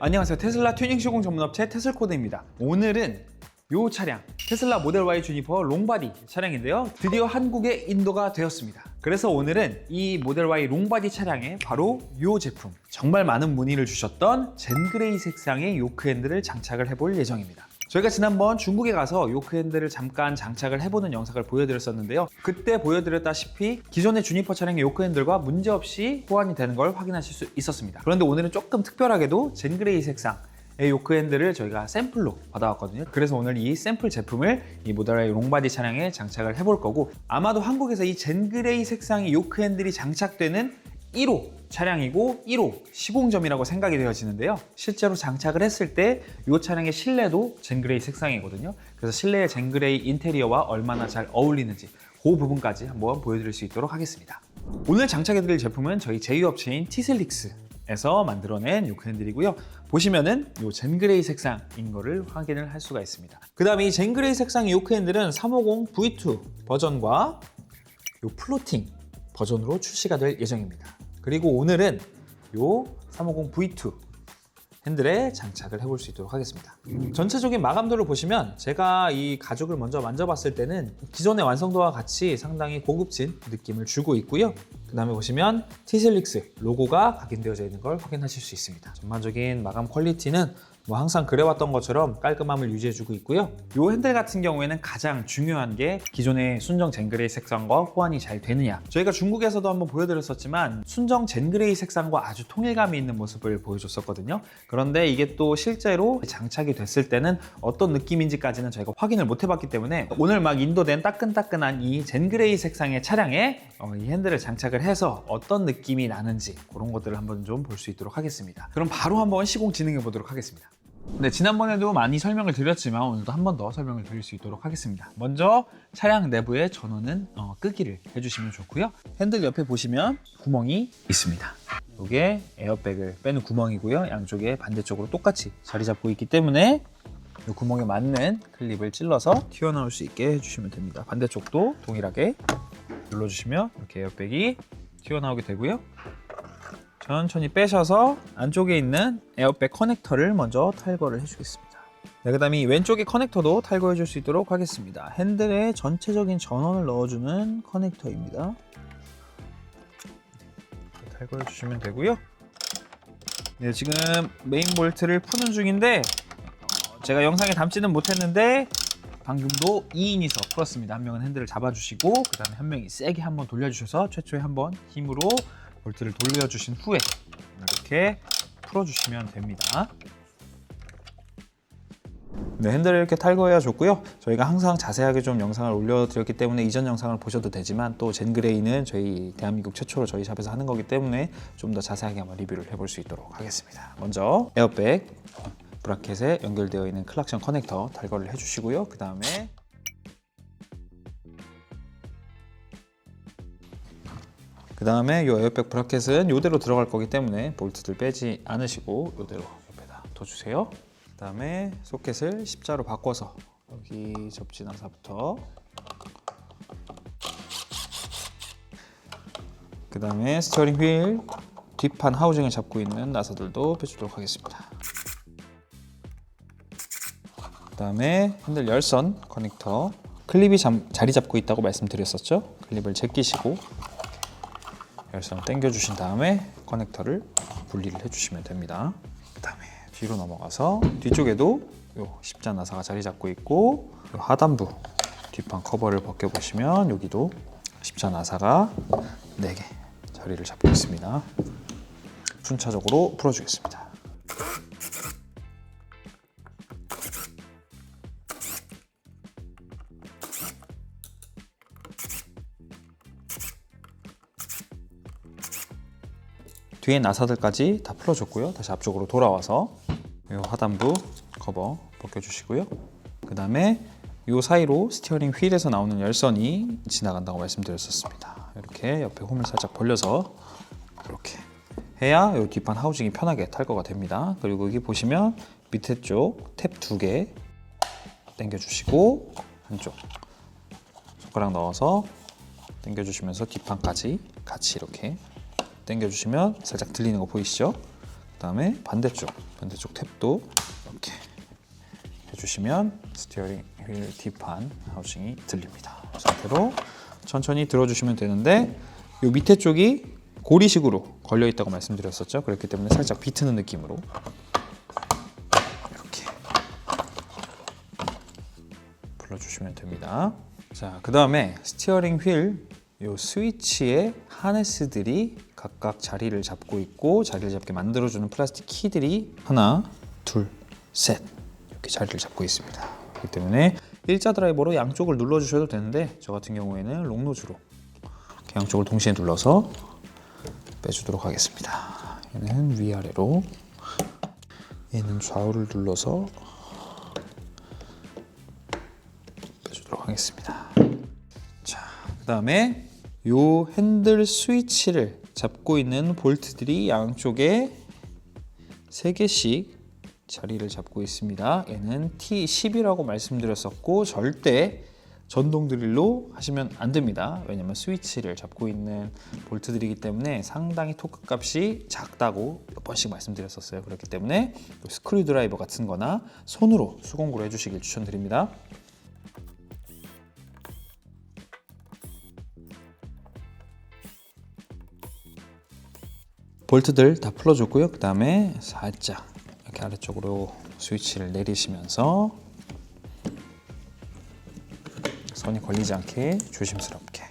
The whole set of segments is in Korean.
안녕하세요. 테슬라 튜닝 시공 전문업체 테슬코드입니다. 오늘은 이 차량 테슬라 모델 Y 주니퍼 롱바디 차량인데요. 드디어 한국에 인도가 되었습니다. 그래서 오늘은 이 모델 Y 롱바디 차량에 바로 이 제품, 정말 많은 문의를 주셨던 젠그레이 색상의 요크 핸들을 장착을 해볼 예정입니다. 저희가 지난번 중국에 가서 요크 핸들을 잠깐 장착을 해보는 영상을 보여드렸었는데요. 그때 보여드렸다시피 기존의 주니퍼 차량의 요크 핸들과 문제없이 호환이 되는 걸 확인하실 수 있었습니다. 그런데 오늘은 조금 특별하게도 젠그레이 색상의 요크 핸들을 저희가 샘플로 받아왔거든요. 그래서 오늘 이 샘플 제품을 이 모델 Y 롱바디 차량에 장착을 해볼 거고, 아마도 한국에서 이 젠그레이 색상의 요크 핸들이 장착되는 1호 차량이고 1호 시공점이라고 생각이 되어지는데요. 실제로 장착을 했을 때 이 차량의 실내도 젠그레이 색상이거든요. 그래서 실내의 젠그레이 인테리어와 얼마나 잘 어울리는지 그 부분까지 한번 보여드릴 수 있도록 하겠습니다. 오늘 장착해드릴 제품은 저희 제휴업체인 티셀릭스에서 만들어낸 요크 핸들이고요. 보시면은 이 젠그레이 색상인 거를 확인을 할 수가 있습니다. 그 다음에 이 젠그레이 색상의 요크 핸들은 350 V2 버전과 요 플로팅 버전으로 출시가 될 예정입니다. 그리고 오늘은 요 350 V2 핸들에 장착을 해볼 수 있도록 하겠습니다. 전체적인 마감도를 보시면 제가 이 가죽을 먼저 만져봤을 때는 기존의 완성도와 같이 상당히 고급진 느낌을 주고 있고요. 그 다음에 보시면 티셀릭스 로고가 각인되어져 있는 걸 확인하실 수 있습니다. 전반적인 마감 퀄리티는 항상 그래왔던 것처럼 깔끔함을 유지해주고 있고요. 이 핸들 같은 경우에는 가장 중요한 게 기존의 순정 젠그레이 색상과 호환이 잘 되느냐. 저희가 중국에서도 한번 보여드렸었지만 순정 젠그레이 색상과 아주 통일감이 있는 모습을 보여줬었거든요. 그런데 이게 또 실제로 장착이 됐을 때는 어떤 느낌인지까지는 저희가 확인을 못 해봤기 때문에 오늘 막 인도된 따끈따끈한 이 젠그레이 색상의 차량에 이 핸들을 장착을 해서 어떤 느낌이 나는지 그런 것들을 한번 좀 볼 수 있도록 하겠습니다. 그럼 바로 한번 시공 진행해 보도록 하겠습니다. 네, 지난번에도 많이 설명을 드렸지만 오늘도 한 번 더 설명을 드릴 수 있도록 하겠습니다. 먼저 차량 내부의 전원은 끄기를 해주시면 좋고요. 핸들 옆에 보시면 구멍이 있습니다. 이게 에어백을 빼는 구멍이고요. 양쪽에 반대쪽으로 똑같이 자리 잡고 있기 때문에 이 구멍에 맞는 클립을 찔러서 튀어나올 수 있게 해주시면 됩니다. 반대쪽도 동일하게 눌러주시면 이렇게 에어백이 튀어나오게 되고요. 천천히 빼셔서 안쪽에 있는 에어백 커넥터를 먼저 탈거를 해주겠습니다. 네, 그 다음에 왼쪽의 커넥터도 탈거해 줄 수 있도록 하겠습니다. 핸들에 전체적인 전원을 넣어주는 커넥터입니다. 탈거해 주시면 되고요. 네, 지금 메인 볼트를 푸는 중인데 제가 영상에 담지는 못했는데 방금도 2인이서 풀었습니다. 한 명은 핸들을 잡아주시고 그 다음에 한 명이 세게 한번 돌려주셔서 최초에 한번 힘으로 볼트를 돌려주신 후에 이렇게 풀어주시면 됩니다. 네, 핸들을 이렇게 탈거해 줬고요. 저희가 항상 자세하게 좀 영상을 올려드렸기 때문에 이전 영상을 보셔도 되지만 또 젠그레이는 저희 대한민국 최초로 저희 샵에서 하는 거기 때문에 좀 더 자세하게 한번 리뷰를 해볼 수 있도록 하겠습니다. 먼저 에어백 브라켓에 연결되어 있는 클락션 커넥터 탈거를 해주시고요. 그 다음에 이 에어백 브라켓은 이대로 들어갈 거기 때문에 볼트들 빼지 않으시고 이대로 옆에다 둬주세요. 그 다음에 소켓을 십자로 바꿔서 여기 접지 나사부터, 그 다음에 스티어링 휠 뒷판 하우징을 잡고 있는 나사들도 빼주도록 하겠습니다. 그 다음에 핸들 열선 커넥터, 클립이 자리 잡고 있다고 말씀드렸었죠. 클립을 제끼시고 열선을 당겨주신 다음에 커넥터를 분리를 해주시면 됩니다. 그 다음에 뒤로 넘어가서 뒤쪽에도 요 십자 나사가 자리 잡고 있고 요 하단부 뒷판 커버를 벗겨보시면 여기도 십자 나사가 4개 자리를 잡고 있습니다. 순차적으로 풀어주겠습니다. 뒤에 나사들까지 다 풀어줬고요. 다시 앞쪽으로 돌아와서 이 하단부 커버 벗겨주시고요. 그 다음에 이 사이로 스티어링 휠에서 나오는 열선이 지나간다고 말씀드렸었습니다. 이렇게 옆에 홈을 살짝 벌려서 이렇게 해야 이 뒷판 하우징이 편하게 탈거가 됩니다. 그리고 여기 보시면 밑에 쪽 탭 2개 당겨주시고 한쪽 손가락 넣어서 당겨주시면서 뒷판까지 같이 이렇게 당겨주시면 살짝 들리는 거 보이시죠? 그다음에 반대쪽 탭도 이렇게 해주시면 스티어링 휠 뒷판 하우징이 들립니다. 이 상태로 천천히 들어주시면 되는데 이 밑에 쪽이 고리식으로 걸려 있다고 말씀드렸었죠. 그렇기 때문에 살짝 비트는 느낌으로 이렇게 불러주시면 됩니다. 자, 그 다음에 스티어링 휠 요 스위치의 하네스들이 각각 자리를 잡고 있고 자리를 잡게 만들어주는 플라스틱 키들이 하나, 둘, 셋 이렇게 자리를 잡고 있습니다. 그렇기 때문에 일자 드라이버로 양쪽을 눌러주셔도 되는데 저 같은 경우에는 롱노즈로 이렇게 양쪽을 동시에 눌러서 빼주도록 하겠습니다. 얘는 위아래로, 얘는 좌우를 눌러서 빼주도록 하겠습니다. 자, 그 다음에 요 핸들 스위치를 잡고 있는 볼트들이 양쪽에 3개씩 자리를 잡고 있습니다. 얘는 T10이라고 말씀드렸었고 절대 전동 드릴로 하시면 안 됩니다. 왜냐면 스위치를 잡고 있는 볼트들이기 때문에 상당히 토크 값이 작다고 몇 번씩 말씀드렸었어요. 그렇기 때문에 스크류 드라이버 같은 거나 손으로 수공구로 해주시길 추천드립니다. 볼트들 다 풀어줬고요. 그 다음에 살짝 이렇게 아래쪽으로 스위치를 내리시면서 손이 걸리지 않게 조심스럽게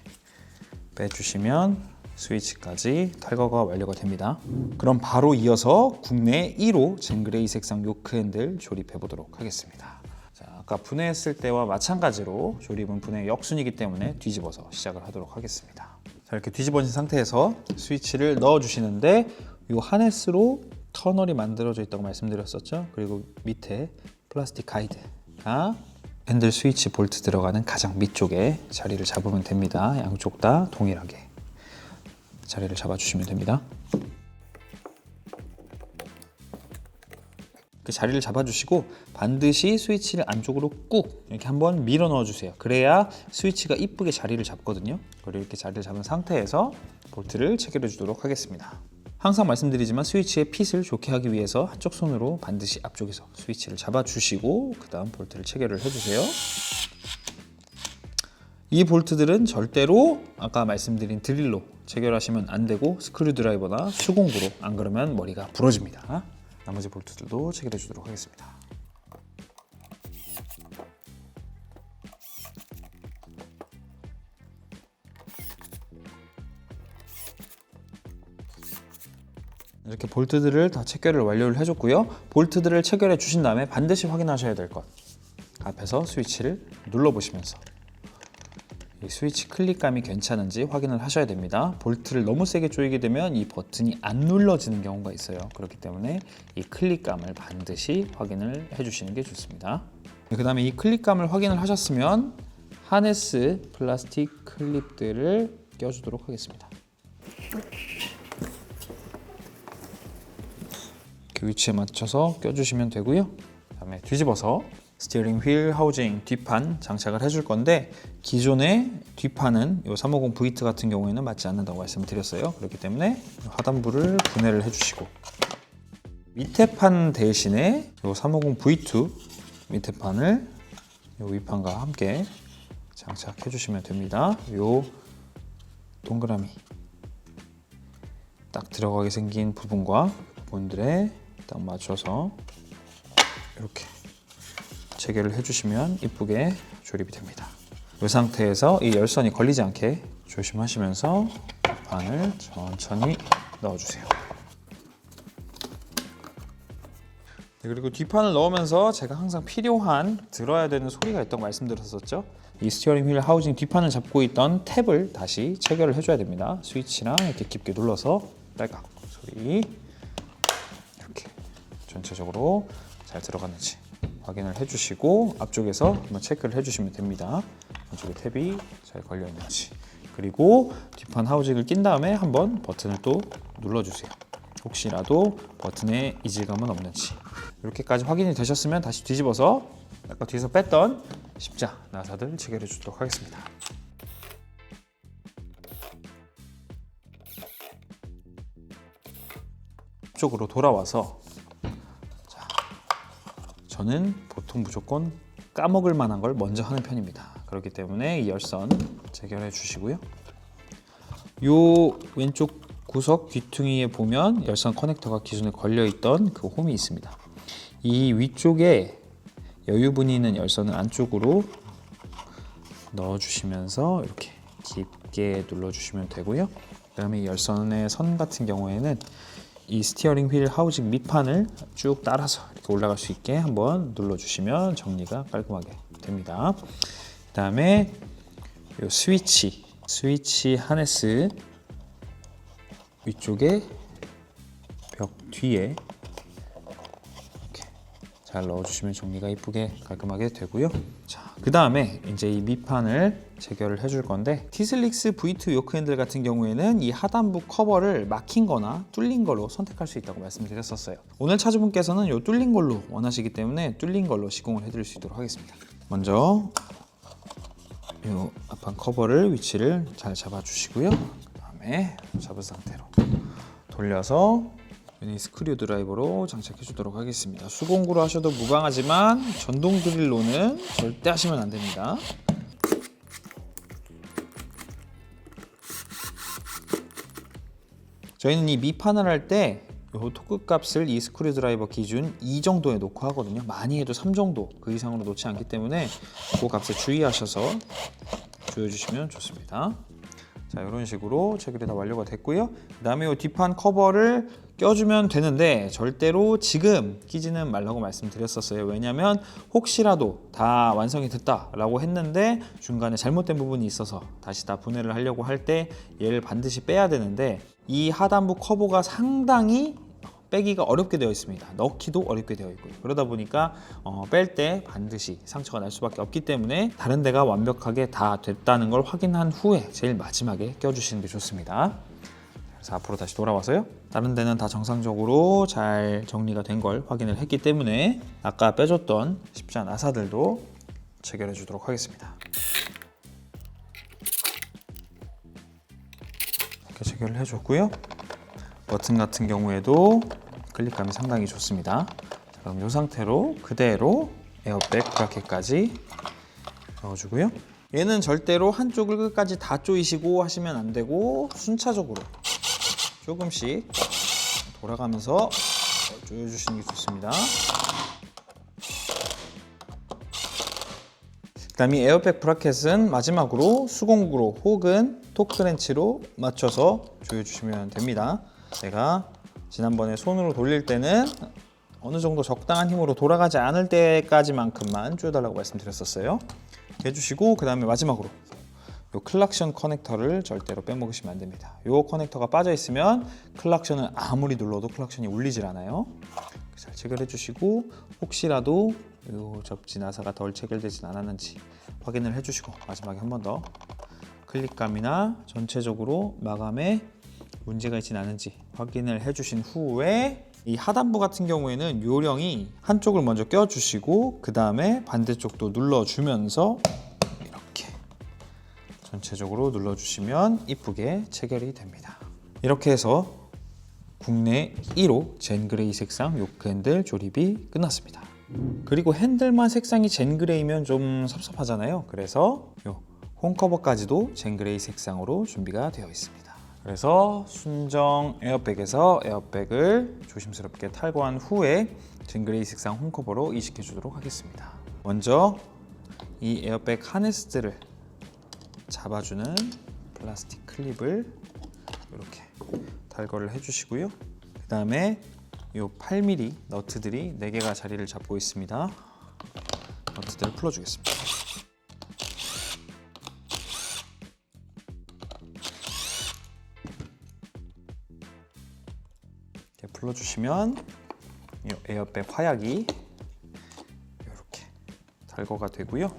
빼주시면 스위치까지 탈거가 완료가 됩니다. 그럼 바로 이어서 국내 1호 젠그레이 색상 요크 핸들 조립해 보도록 하겠습니다. 자, 아까 분해했을 때와 마찬가지로 조립은 분해 역순이기 때문에 뒤집어서 시작을 하도록 하겠습니다. 자, 이렇게 뒤집어진 상태에서 스위치를 넣어 주시는데 이 하네스로 터널이 만들어져 있다고 말씀드렸었죠. 그리고 밑에 플라스틱 가이드가 핸들 스위치 볼트 들어가는 가장 밑쪽에 자리를 잡으면 됩니다. 양쪽 다 동일하게 자리를 잡아주시면 됩니다. 그 자리를 잡아주시고 반드시 스위치를 안쪽으로 꾹 이렇게 한번 밀어 넣어주세요. 그래야 스위치가 이쁘게 자리를 잡거든요. 그리고 이렇게 자리를 잡은 상태에서 볼트를 체결해 주도록 하겠습니다. 항상 말씀드리지만 스위치의 핏을 좋게 하기 위해서 한쪽 손으로 반드시 앞쪽에서 스위치를 잡아주시고 그 다음 볼트를 체결을 해주세요. 이 볼트들은 절대로 아까 말씀드린 드릴로 체결하시면 안 되고 스크류 드라이버나 수공구로, 안 그러면 머리가 부러집니다. 나머지 볼트들도 체결해 주도록 하겠습니다. 이렇게 볼트들을 다 체결을 완료를 해줬고요. 볼트들을 체결해 주신 다음에 반드시 확인하셔야 될 것, 앞에서 스위치를 눌러보시면서 이 스위치 클릭감이 괜찮은지 확인을 하셔야 됩니다. 볼트를 너무 세게 조이게 되면 이 버튼이 안 눌러지는 경우가 있어요. 그렇기 때문에 이 클릭감을 반드시 확인을 해주시는 게 좋습니다. 그 다음에 이 클릭감을 확인을 하셨으면 하네스 플라스틱 클립들을 껴주도록 하겠습니다. 그 위치에 맞춰서 껴주시면 되고요. 그 다음에 뒤집어서 스티어링 휠 하우징 뒷판 장착을 해줄 건데 기존의 뒷판은 이 350 V2 같은 경우에는 맞지 않는다고 말씀을 드렸어요. 그렇기 때문에 하단부를 분해를 해주시고 밑에 판 대신에 이 350 V2 밑에 판을 이 윗판과 함께 장착해 주시면 됩니다. 이 동그라미 딱 들어가게 생긴 부분과 부분들에 딱 맞춰서 이렇게 체결을 해주시면 이쁘게 조립이 됩니다. 이 상태에서 이 열선이 걸리지 않게 조심하시면서 판을 천천히 넣어주세요. 그리고 뒷판을 넣으면서 제가 항상 필요한 들어야 되는 소리가 있다고 말씀드렸었죠. 이 스티어링 휠 하우징 뒷판을 잡고 있던 탭을 다시 체결을 해줘야 됩니다. 스위치랑 이렇게 깊게 눌러서 딸깍 소리, 이렇게 전체적으로 잘 들어갔는지 확인을 해주시고 앞쪽에서 한번 체크를 해주시면 됩니다. 안쪽에 탭이 잘 걸려있는지. 그리고 뒷판 하우징을 낀 다음에 한번 버튼을 또 눌러주세요. 혹시라도 버튼에 이질감은 없는지. 이렇게까지 확인이 되셨으면 다시 뒤집어서 아까 뒤에서 뺐던 십자 나사들 체결해 주도록 하겠습니다. 앞쪽으로 돌아와서, 자, 저는 보통 무조건 까먹을 만한 걸 먼저 하는 편입니다. 그렇기 때문에 이 열선 체결해 주시고요. 요 왼쪽 구석 귀퉁이에 보면 열선 커넥터가 기존에 걸려 있던 그 홈이 있습니다. 이 위쪽에 여유분이 있는 열선을 안쪽으로 넣어 주시면서 이렇게 깊게 눌러 주시면 되고요. 그다음에 이 열선의 선 같은 경우에는 이 스티어링 휠 하우징 밑판을 쭉 따라서 이렇게 올라갈 수 있게 한번 눌러 주시면 정리가 깔끔하게 됩니다. 그다음에 이 스위치 하네스 위쪽에 벽 뒤에 이렇게 잘 넣어주시면 정리가 이쁘게 깔끔하게 되고요. 자, 그 다음에 이제 이 밑판을 체결을 해줄 건데, 티슬릭스 V2 요크 핸들 같은 경우에는 이 하단부 커버를 막힌 거나 뚫린 걸로 선택할 수 있다고 말씀드렸었어요. 오늘 차주분께서는 이 뚫린 걸로 원하시기 때문에 뚫린 걸로 시공을 해드릴 수 있도록 하겠습니다. 먼저 이 앞판 커버를 위치를 잘 잡아주시고요. 그 다음에 잡은 상태로 돌려서 미니 스크류 드라이버로 장착해 주도록 하겠습니다. 수공구로 하셔도 무방하지만 전동 드릴로는 절대 하시면 안 됩니다. 저희는 이 밑판을 할 때 요 토크 값을 이 스크류 드라이버 기준 2 정도에 놓고 하거든요. 많이 해도 3 정도, 그 이상으로 놓지 않기 때문에 그 값에 주의하셔서 조여주시면 좋습니다. 자, 이런 식으로 체결이 다 완료가 됐고요. 그 다음에 이 뒷판 커버를 껴주면 되는데 절대로 지금 끼지는 말라고 말씀드렸었어요. 왜냐하면 혹시라도 다 완성이 됐다라고 했는데 중간에 잘못된 부분이 있어서 다시 다 분해를 하려고 할 때 얘를 반드시 빼야 되는데, 이 하단부 커버가 상당히 빼기가 어렵게 되어 있습니다. 넣기도 어렵게 되어 있고요. 그러다 보니까 뺄 때 반드시 상처가 날 수밖에 없기 때문에 다른 데가 완벽하게 다 됐다는 걸 확인한 후에 제일 마지막에 껴주시는 게 좋습니다. 그래서 앞으로 다시 돌아와서요. 다른 데는 다 정상적으로 잘 정리가 된 걸 확인을 했기 때문에 아까 빼줬던 십자 나사들도 체결해 주도록 하겠습니다. 이렇게 체결을 해줬고요. 버튼 같은 경우에도 클릭감이 상당히 좋습니다. 자, 그럼 이 상태로 그대로 에어백 브라켓까지 넣어주고요. 얘는 절대로 한쪽을 끝까지 다 조이시고 하시면 안 되고 순차적으로 조금씩 돌아가면서 조여주시는 게 좋습니다. 그 다음에 에어백 브라켓은 마지막으로 수공구로 혹은 토크렌치로 맞춰서 조여주시면 됩니다. 제가 지난번에 손으로 돌릴 때는 어느 정도 적당한 힘으로 돌아가지 않을 때까지만큼만 조여달라고 말씀드렸었어요. 이렇게 해주시고, 그 다음에 마지막으로 이 클락션 커넥터를 절대로 빼먹으시면 안 됩니다. 이 커넥터가 빠져 있으면 클락션을 아무리 눌러도 클락션이 울리질 않아요. 잘 체결해 주시고, 혹시라도 이 접지 나사가 덜 체결되진 않았는지 확인을 해주시고, 마지막에 한 번 더 클릭감이나 전체적으로 마감에 문제가 있진 않은지 확인을 해주신 후에, 이 하단부 같은 경우에는 요령이 한쪽을 먼저 껴주시고 그 다음에 반대쪽도 눌러주면서 이렇게 전체적으로 눌러주시면 이쁘게 체결이 됩니다. 이렇게 해서 국내 1호 젠그레이 색상 요크 핸들 조립이 끝났습니다. 그리고 핸들만 색상이 젠그레이면 좀 섭섭하잖아요. 그래서 요 홈커버까지도 젠그레이 색상으로 준비가 되어 있습니다. 그래서 순정 에어백에서 에어백을 조심스럽게 탈거한 후에 젠그레이 색상 홈커버로 이식해 주도록 하겠습니다. 먼저 이 에어백 하네스들을 잡아주는 플라스틱 클립을 이렇게 탈거를 해주시고요. 그 다음에 이 8mm 너트들이 4개가 자리를 잡고 있습니다. 너트들을 풀어주겠습니다. 이렇게 풀어주시면 이 에어백 화약이 이렇게 탈거가 되고요.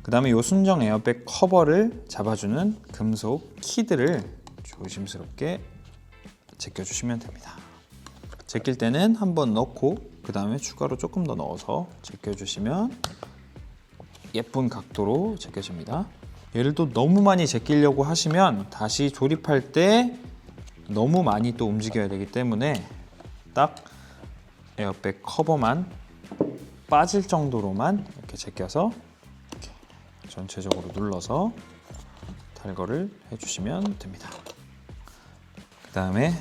그 다음에 이 순정 에어백 커버를 잡아주는 금속 키들을 조심스럽게 제껴주시면 됩니다. 제낄 때는 한번 넣고 그 다음에 추가로 조금 더 넣어서 제껴주시면 예쁜 각도로 제껴집니다. 얘를 또 너무 많이 제끼려고 하시면 다시 조립할 때 너무 많이 또 움직여야 되기 때문에 딱 에어백 커버만 빠질 정도로만 이렇게 제껴서 이렇게 전체적으로 눌러서 탈거를 해주시면 됩니다. 그 다음에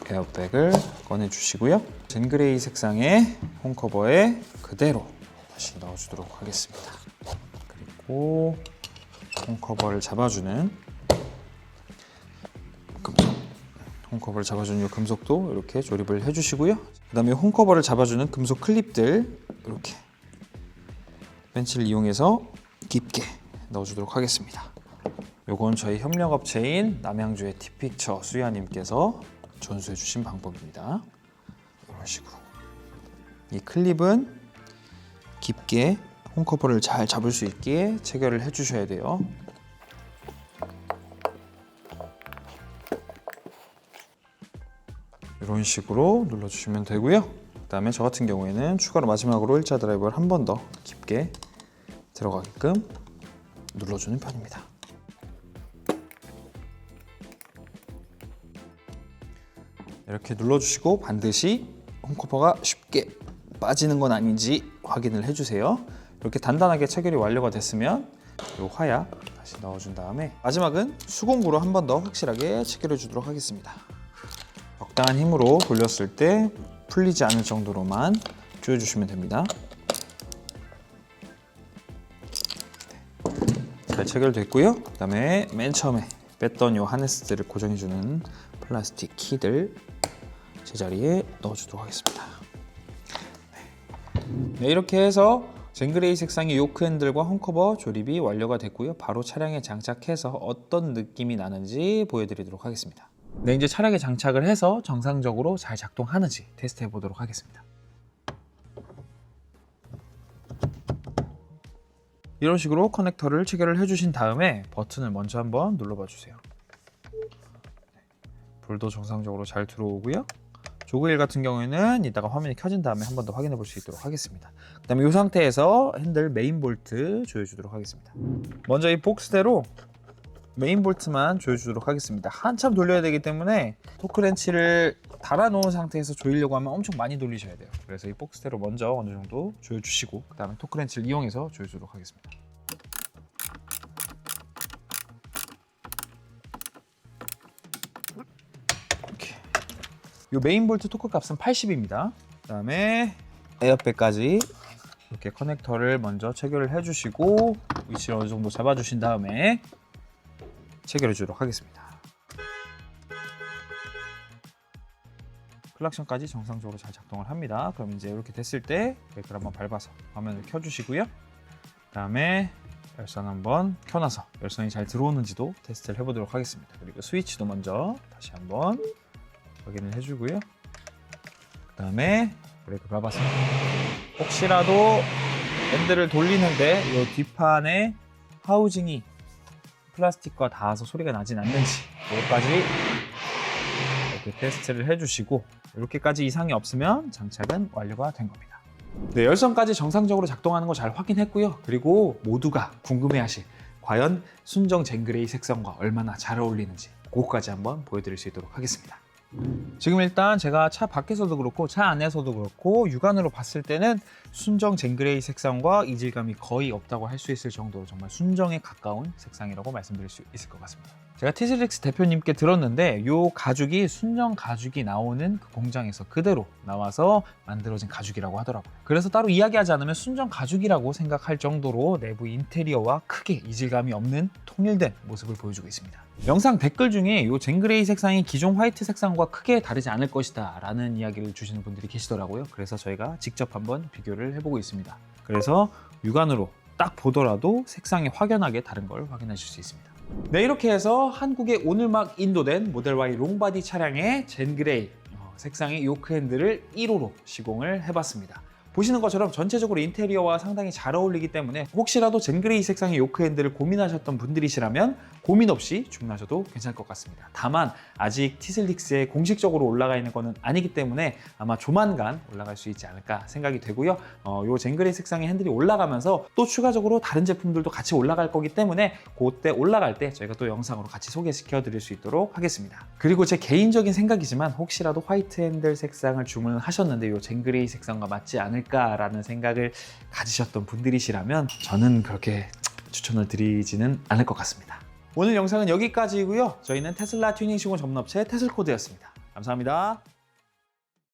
에어백을 꺼내주시고요. 젠그레이 색상의 홈커버에 그대로 다시 넣어주도록 하겠습니다. 그리고 홈커버를 잡아주는 금속, 홈커버를 잡아주는 이 금속도 이렇게 조립을 해주시고요. 그 다음에 홈커버를 잡아주는 금속 클립들 이렇게 벤치를 이용해서 깊게 넣어주도록 하겠습니다. 요건 저희 협력업체인 남양주의 티픽처 수야님께서 전수해 주신 방법입니다. 이런 식으로 이 클립은 깊게 홈커버를 잘 잡을 수 있게 체결을 해 주셔야 돼요. 이런 식으로 눌러주시면 되고요. 그 다음에 저 같은 경우에는 추가로 마지막으로 일자 드라이버를 한 번 더 깊게 들어가게끔 눌러주는 편입니다. 이렇게 눌러주시고 반드시 홈커버가 쉽게 빠지는 건 아닌지 확인을 해주세요. 이렇게 단단하게 체결이 완료가 됐으면 이 화약 다시 넣어준 다음에 마지막은 수공구로 한 번 더 확실하게 체결해 주도록 하겠습니다. 적당한 힘으로 돌렸을 때 풀리지 않을 정도로만 조여주시면 됩니다. 잘 체결됐고요. 그 다음에 맨 처음에 뺐던 이 하네스들을 고정해주는 플라스틱 키들 제자리에 넣어주도록 하겠습니다. 네, 이렇게 해서 젠그레이 색상의 요크 핸들과 홈커버 조립이 완료가 됐고요. 바로 차량에 장착해서 어떤 느낌이 나는지 보여드리도록 하겠습니다. 네, 이제 차량에 장착을 해서 정상적으로 잘 작동하는지 테스트 해보도록 하겠습니다. 이런 식으로 커넥터를 체결을 해주신 다음에 버튼을 먼저 한번 눌러봐 주세요. 불도 정상적으로 잘 들어오고요. 조그일 같은 경우에는 이따가 화면이 켜진 다음에 한 번 더 확인해 볼 수 있도록 하겠습니다. 그 다음에 이 상태에서 핸들 메인 볼트 조여주도록 하겠습니다. 먼저 이 복스대로 메인 볼트만 조여주도록 하겠습니다. 한참 돌려야 되기 때문에 토크렌치를 달아놓은 상태에서 조이려고 하면 엄청 많이 돌리셔야 돼요. 그래서 이 복스대로 먼저 어느 정도 조여주시고 그 다음에 토크렌치를 이용해서 조여주도록 하겠습니다. 이 메인 볼트 토크 값은 80입니다. 그 다음에 에어백까지 이렇게 커넥터를 먼저 체결을 해주시고 위치를 어느 정도 잡아주신 다음에 체결해 주도록 하겠습니다. 클락션까지 정상적으로 잘 작동을 합니다. 그럼 이제 이렇게 됐을 때 브레이크를 한번 밟아서 화면을 켜주시고요. 그 다음에 열선 한번 켜놔서 열선이 잘 들어오는지도 테스트를 해보도록 하겠습니다. 그리고 스위치도 먼저 다시 한번 확인을 해주고요. 그 다음에 브레이크 밟아서 혹시라도 핸들을 돌리는데 이 뒷판에 하우징이 플라스틱과 닿아서 소리가 나진 않는지 이것까지 이렇게 테스트를 해주시고 이렇게까지 이상이 없으면 장착은 완료가 된 겁니다. 네, 열선까지 정상적으로 작동하는 거 잘 확인했고요. 그리고 모두가 궁금해하실 과연 순정 젠그레이 색상과 얼마나 잘 어울리는지 그거까지 한번 보여드릴 수 있도록 하겠습니다. 지금 일단 제가 차 밖에서도 그렇고 차 안에서도 그렇고 육안으로 봤을 때는 순정 젠그레이 색상과 이질감이 거의 없다고 할 수 있을 정도로 정말 순정에 가까운 색상이라고 말씀드릴 수 있을 것 같습니다. 제가 티슬릭스 대표님께 들었는데 이 가죽이 순정 가죽이 나오는 그 공장에서 그대로 나와서 만들어진 가죽이라고 하더라고요. 그래서 따로 이야기하지 않으면 순정 가죽이라고 생각할 정도로 내부 인테리어와 크게 이질감이 없는 통일된 모습을 보여주고 있습니다. 영상 댓글 중에 이 젠그레이 색상이 기존 화이트 색상과 크게 다르지 않을 것이다 라는 이야기를 주시는 분들이 계시더라고요. 그래서 저희가 직접 한번 비교를 해보고 있습니다. 그래서 육안으로 딱 보더라도 색상이 확연하게 다른 걸 확인하실 수 있습니다. 네, 이렇게 해서 한국에 오늘 막 인도된 모델 Y 롱바디 차량의 젠그레이 색상의 요크 핸들을 1호로 시공을 해봤습니다. 보시는 것처럼 전체적으로 인테리어와 상당히 잘 어울리기 때문에 혹시라도 젠그레이 색상의 요크 핸들을 고민하셨던 분들이시라면 고민 없이 주문하셔도 괜찮을 것 같습니다. 다만 아직 티슬릭스에 공식적으로 올라가 있는 거는 아니기 때문에 아마 조만간 올라갈 수 있지 않을까 생각이 되고요. 요 젠그레이 색상의 핸들이 올라가면서 또 추가적으로 다른 제품들도 같이 올라갈 거기 때문에 그때 올라갈 때 저희가 또 영상으로 같이 소개시켜 드릴 수 있도록 하겠습니다. 그리고 제 개인적인 생각이지만 혹시라도 화이트 핸들 색상을 주문하셨는데 요 젠그레이 색상과 맞지 않을까라는 생각을 가지셨던 분들이시라면 저는 그렇게 추천을 드리지는 않을 것 같습니다. 오늘 영상은 여기까지이고요. 저희는 테슬라 튜닝 시공 전문업체 테슬코드였습니다. 감사합니다.